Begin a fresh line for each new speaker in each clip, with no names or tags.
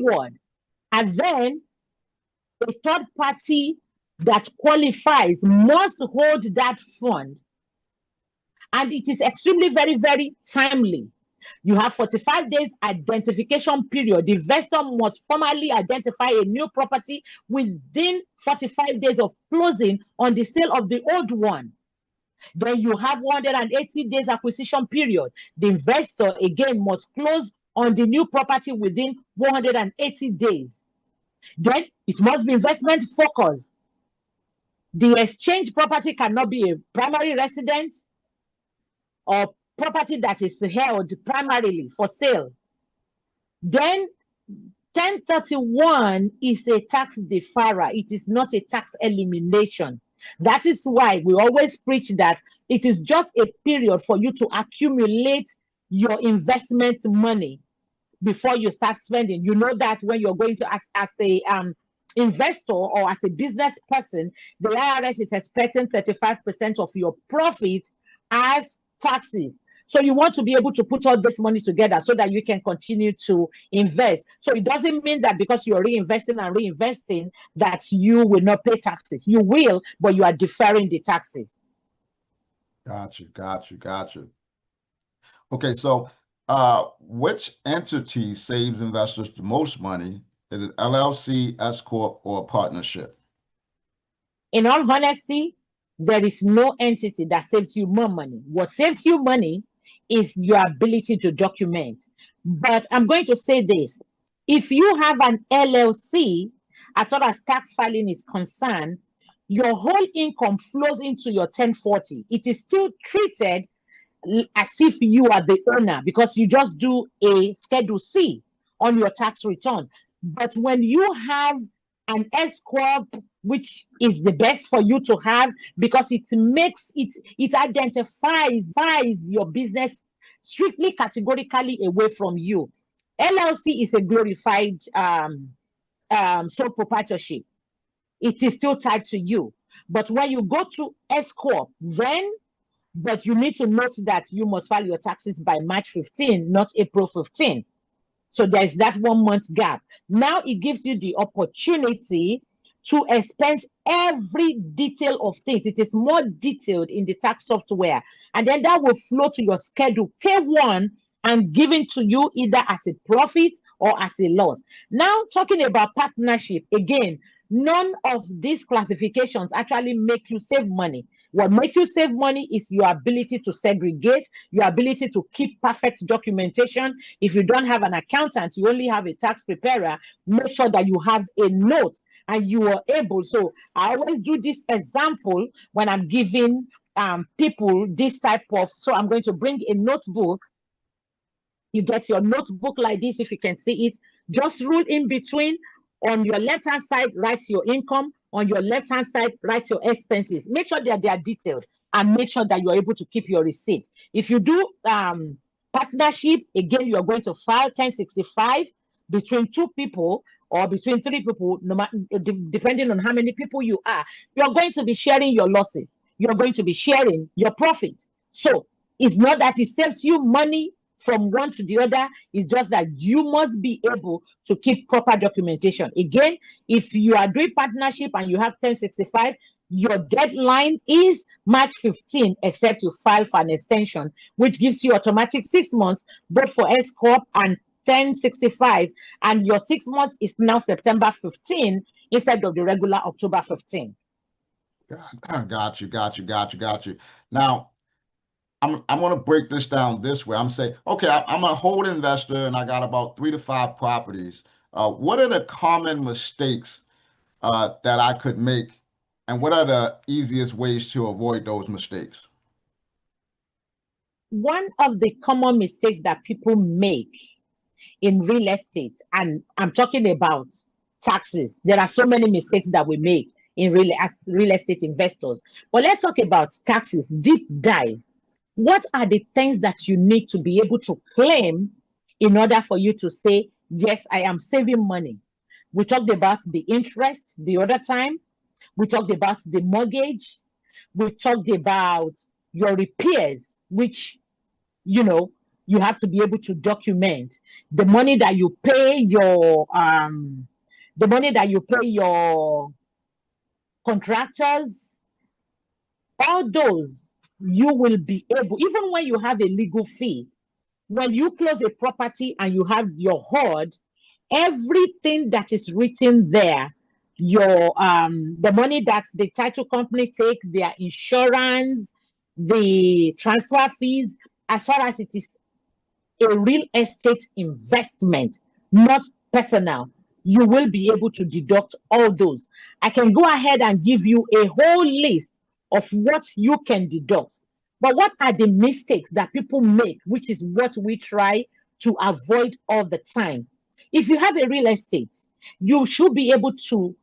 reward. And then a third party that qualifies must hold that fund. And it is extremely, very, very timely. You have 45 days identification period. The investor must formally identify a new property within 45 days of closing on the sale of the old one. Then you have 180 days acquisition period. The investor again must close on the new property within 180 days. Then it must be investment focused. The exchange property cannot be a primary residence or property that is held primarily for sale. Then 1031 is a tax deferral. It is not a tax elimination. That is why we always preach that it is just a period for you to accumulate your investment money before you start spending. You know that when you're going to, as a investor or as a business person, the IRS is expecting 35% of your profit as taxes. So you want to be able to put all this money together so that you can continue to invest. So it doesn't mean that because you're reinvesting that you will not pay taxes. You will, but you are deferring the taxes.
Got you. Okay, so which entity saves investors the most money? Is it LLC, S Corp, or a partnership?
In all honesty, there is no entity that saves you more money. What saves you money is your ability to document. But I'm going to say this. If you have an LLC, as far as tax filing is concerned, your whole income flows into your 1040. It is still treated as if you are the owner because you just do a Schedule C on your tax return. But when you have an S Corp, which is the best for you to have because it identifies your business strictly categorically away from you. LLC is a glorified sole proprietorship. It is still tied to you. But when you go to S Corp, but you need to note that you must file your taxes by March 15, not April 15. So there's that 1 month gap. Now it gives you the opportunity to expense every detail of things. It is more detailed in the tax software. And then that will flow to your Schedule K1 and given to you either as a profit or as a loss. Now talking about partnership, again, none of these classifications actually make you save money. What makes you save money is your ability to segregate, your ability to keep perfect documentation. If you don't have an accountant, you only have a tax preparer, make sure that you have a note and you are able. So I always do this example when I'm giving people this type of, so I'm going to bring a notebook. You get your notebook like this, if you can see it, just rule in between. On your left-hand side, write your income. On your left-hand side, write your expenses. Make sure that they are detailed and make sure that you're able to keep your receipt. If you do partnership, again, you're going to file 1065 between 2 people or between 3 people, depending on how many people you are. You're going to be sharing your losses. You're going to be sharing your profit. So it's not that it saves you money from one to the other, is just that you must be able to keep proper documentation. Again, if you are doing partnership and you have 1065, your deadline is March 15, except you file for an extension, which gives you automatic 6 months, both for S Corp and 1065. And your 6 months is now September 15 instead of the regular October 15.
Got you. Now, I'm going to break this down this way. I'm saying, okay, I'm a hold investor and I got about 3 to 5 properties. What are the common mistakes that I could make, and what are the easiest ways to avoid those mistakes?
One of the common mistakes that people make in real estate, and I'm talking about taxes. There are so many mistakes that we make in as real estate investors. But let's talk about taxes, deep dive. What are the things that you need to be able to claim in order for you to say, yes, I am saving money? We talked about the interest the other time. We talked about the mortgage. We talked about your repairs, which, you have to be able to document the money that you pay your contractors, all those you will be able, even when you have a legal fee, when you close a property and you have your HUD, everything that is written there, your the money that the title company takes, their insurance, the transfer fees, as far as it is a real estate investment, not personal, you will be able to deduct all those. I can go ahead and give you a whole list of what you can deduct. But what are the mistakes that people make, which is what we try to avoid all the time? If you have a real estate, you should be able to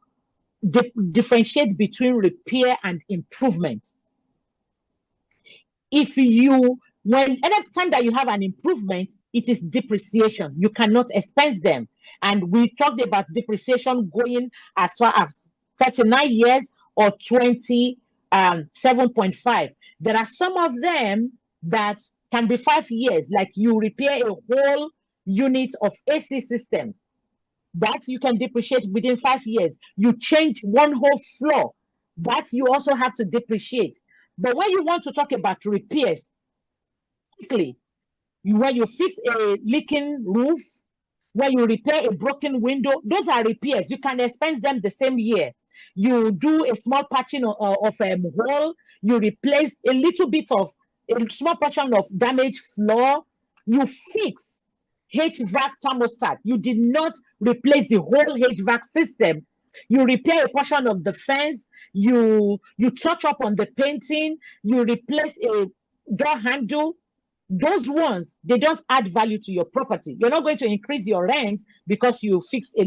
differentiate between repair and improvement. Any time that you have an improvement, it is depreciation. You cannot expense them. And we talked about depreciation going as far as 39 years or 27.5. There are some of them that can be 5 years, like you repair a whole unit of AC systems. That you can depreciate within 5 years. You change one whole floor, that you also have to depreciate. But when you want to talk about repairs, quickly, when you fix a leaking roof, when you repair a broken window, those are repairs. You can expense them the same year. You do a small patching of a wall, you replace a small portion of damaged floor, you fix HVAC thermostat. You did not replace the whole HVAC system. You repair a portion of the fence, you touch up on the painting, you replace a door handle. Those ones, they don't add value to your property. You're not going to increase your rent because you fix a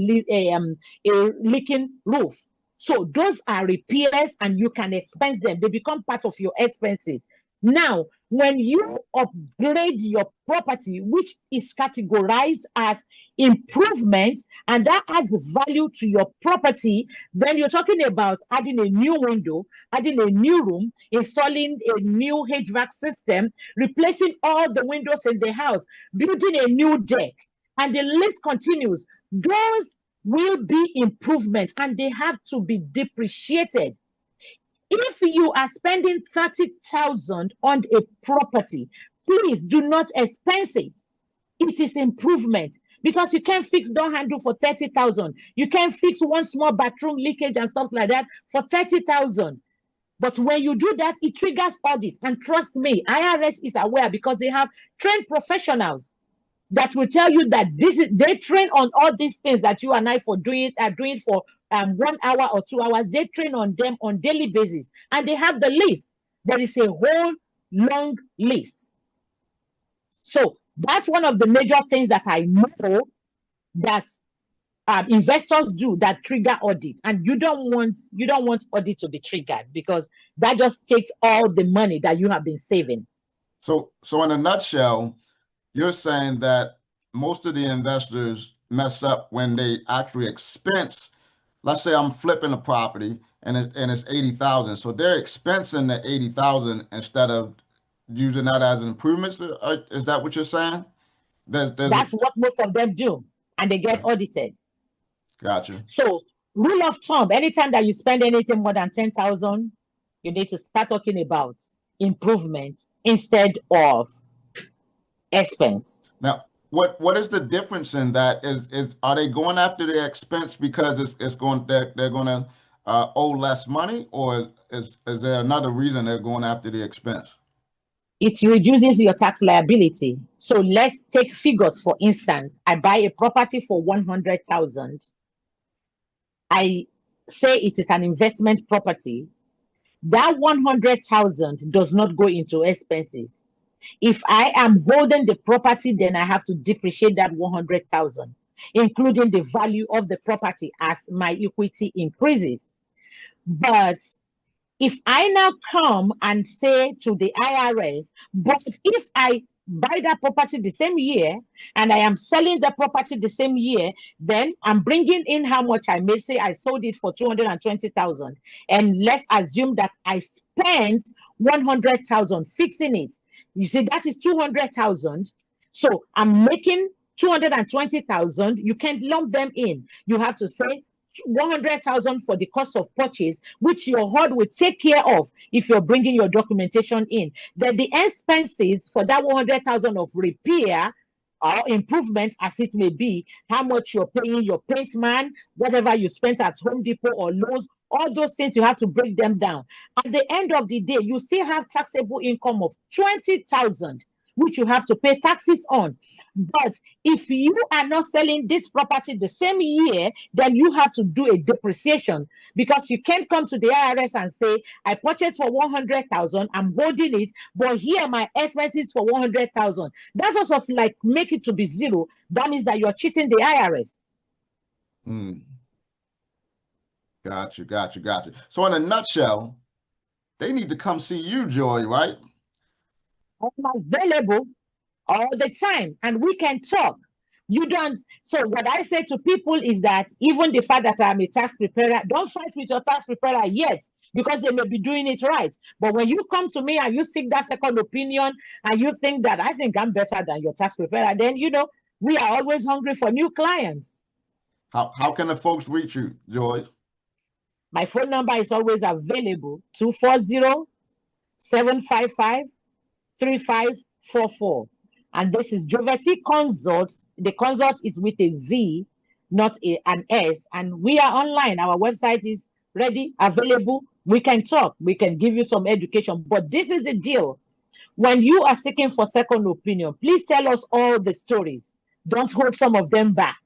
leaking roof. So those are repairs and you can expense them. They become part of your expenses. Now, when you upgrade your property, which is categorized as improvement, and that adds value to your property, then you're talking about adding a new window, adding a new room, installing a new HVAC system, replacing all the windows in the house, building a new deck, and the list continues. Those will be improvements and they have to be depreciated. If you are spending 30,000 on a property, please do not expense it. It is improvement, because you can't fix door handle for 30,000. You can't fix one small bathroom leakage and stuff like that for 30,000. But when you do that, it triggers audits. And trust me, IRS is aware, because they have trained professionals that will tell you that they train on all these things that you and I are doing for 1 hour or 2 hours. They train on them on daily basis, and they have the list. There is a whole long list. So that's one of the major things that I know that investors do that trigger audits, and you don't want audit to be triggered, because that just takes all the money that you have been saving.
So in a nutshell, you're saying that most of the investors mess up when they actually expense. Let's say I'm flipping a property and it's 80,000. So they're expensing the 80,000 instead of using that as an improvement. Is that what you're saying?
That's what most of them do, and they get audited.
Gotcha.
So rule of thumb, anytime that you spend anything more than 10,000, you need to start talking about improvement instead of expense.
Now, what is the difference in that? Are they going after the expense because they're going to owe less money, or is there another reason they're going after the expense?
It reduces your tax liability. So let's take figures. For instance, I buy a property for 100,000. I say it is an investment property. That 100,000 does not go into expenses. If I am holding the property, then I have to depreciate that 100,000, including the value of the property as my equity increases. But if I now come and say to the IRS, but if I buy that property the same year and I am selling the property the same year, then I'm bringing in how much I may say I sold it for 220,000. And let's assume that I spent 100,000 fixing it. You see, that is 200,000. So I'm making 220,000. You can't lump them in. You have to say 100,000 for the cost of purchase, which your HUD will take care of if you're bringing your documentation in. Then the expenses for that 100,000 of repair or improvement, as it may be, how much you're paying your paint man, whatever you spent at Home Depot or Lowe's, all those things, you have to break them down. At the end of the day, you still have taxable income of 20,000, which you have to pay taxes on. But if you are not selling this property the same year, then you have to do a depreciation, because you can't come to the IRS and say, I purchased for 100,000, I'm holding it, but here are my expenses for 100,000. That's also like make it to be zero. That means that you're cheating the IRS.
Got you. So in a nutshell, they need to come see you, Joy, right?
I'm available all the time, and we can talk. You don't. So what I say to people is that even the fact that I'm a tax preparer, don't fight with your tax preparer yet, because they may be doing it right. But when you come to me and you seek that second opinion and you think that I think I'm better than your tax preparer, then we are always hungry for new clients.
How can the folks reach you, Joy?
My phone number is always available, 240-755-3544. And this is Jovety Consults. The consult is with a Z, not an S. And we are online. Our website is ready, available. We can talk. We can give you some education. But this is the deal. When you are seeking for second opinion, please tell us all the stories. Don't hold some of them back.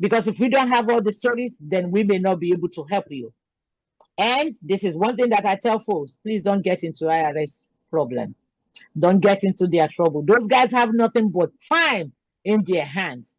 Because if we don't have all the stories, then we may not be able to help you. And this is one thing that I tell folks, please don't get into IRS problem. Don't get into their trouble. Those guys have nothing but time in their hands.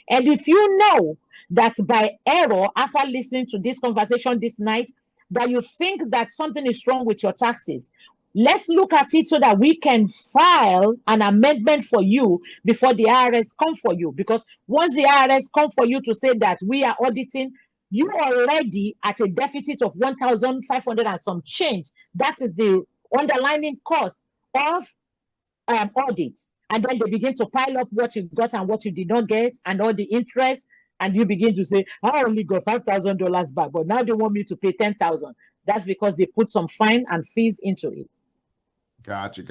And if you know that by error, after listening to this conversation this night, that you think that something is wrong with your taxes, let's look at it so that we can file an amendment for you before the IRS come for you. Because once the IRS come for you to say that we are auditing, you are already at a deficit of 1,500 and some change. That is the underlying cost of audits. And then they begin to pile up what you got and what you did not get and all the interest. And you begin to say, I only got $5,000 back, but now they want me to pay 10,000. That's because they put some fine and fees into it.
Got you.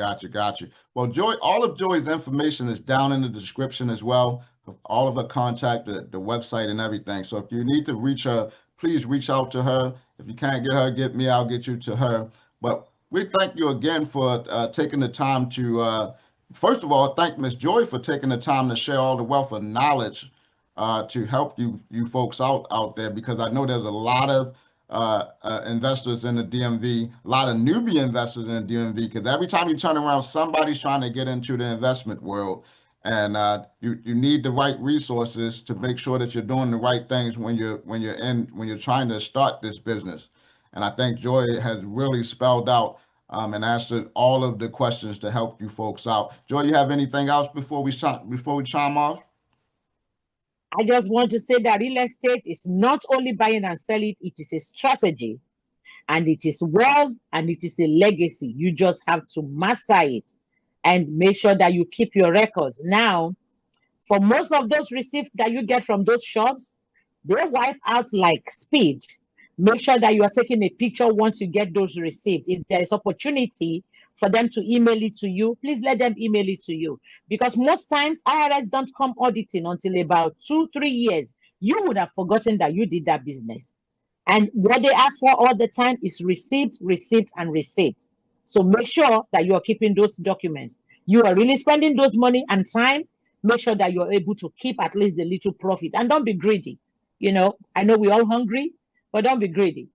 Well, Joy, all of Joy's information is down in the description as well. All of her contact, the website and everything. So if you need to reach her, please reach out to her. If you can't get her, get me, I'll get you to her. But we thank you again for taking the time to, first of all, thank Ms. Joy for taking the time to share all the wealth of knowledge to help you folks out there, because I know there's a lot of investors in the DMV, a lot of newbie investors in the DMV, because every time you turn around, somebody's trying to get into the investment world. And you need the right resources to make sure that you're doing the right things when you're trying to start this business. And I think Joy has really spelled out and answered all of the questions to help you folks out. Joy, you have anything else before we chime off?
I just want to say that real estate is not only buying and selling, it is a strategy, and it is wealth, and it is a legacy. You just have to master it and make sure that you keep your records. Now, for most of those receipts that you get from those shops, they wipe out like speed. Make sure that you are taking a picture once you get those receipts. If there is opportunity for them to email it to you, please let them email it to you. Because most times IRS don't come auditing until about 2-3 years. You would have forgotten that you did that business. And what they ask for all the time is receipt. So make sure that you are keeping those documents. You are really spending those money and time. Make sure that you're able to keep at least a little profit, and don't be greedy. I know we're all hungry, but don't be greedy.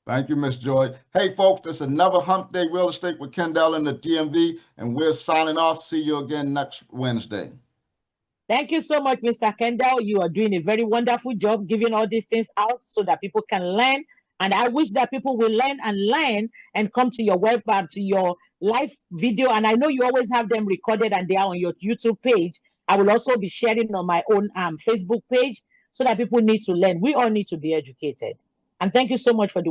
Thank you, Ms. Joy. Hey, folks, this is another Hump Day Real Estate with Kendall in the DMV, and we're signing off. See you again next Wednesday.
Thank you so much, Mr. Kendall. You are doing a very wonderful job giving all these things out so that people can learn. And I wish that people will learn and come to your website, to your live video. And I know you always have them recorded and they are on your YouTube page. I will also be sharing on my own Facebook page so that people need to learn. We all need to be educated. And thank you so much for the